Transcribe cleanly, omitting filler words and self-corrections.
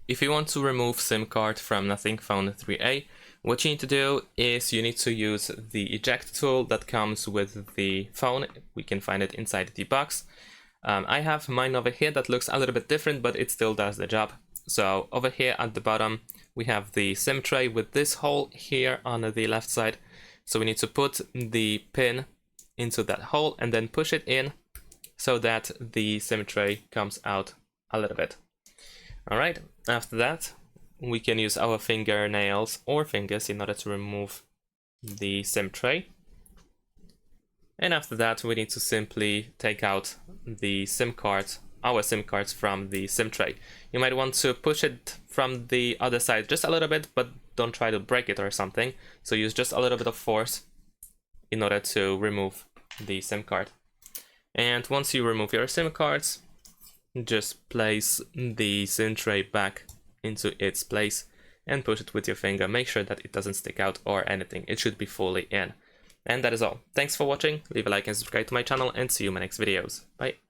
if you want to remove SIM card from Nothing Phone 3A, what you need to do is you need to use the eject tool that comes with the phone. We can find it inside the box. I have mine over here that looks a little bit different, but it still does the job. So over here at the bottom, we have the SIM tray with this hole here on the left side. So we need to put the pin into that hole and then push it in so that the SIM tray comes out a little bit. All right, after that, we can use our fingernails or fingers in order to remove the SIM tray. And after that, we need to simply take out the SIM card, our SIM cards from the SIM tray. You might want to push it from the other side just a little bit, but don't try to break it or something. So use just a little bit of force in order to remove the SIM card. And once you remove your SIM cards, just place the SIM tray back into its place and push it with your finger. Make sure that it doesn't stick out or anything. It should be fully in. And that is all. Thanks for watching. Leave a like and subscribe to my channel, and see you in my next videos. Bye.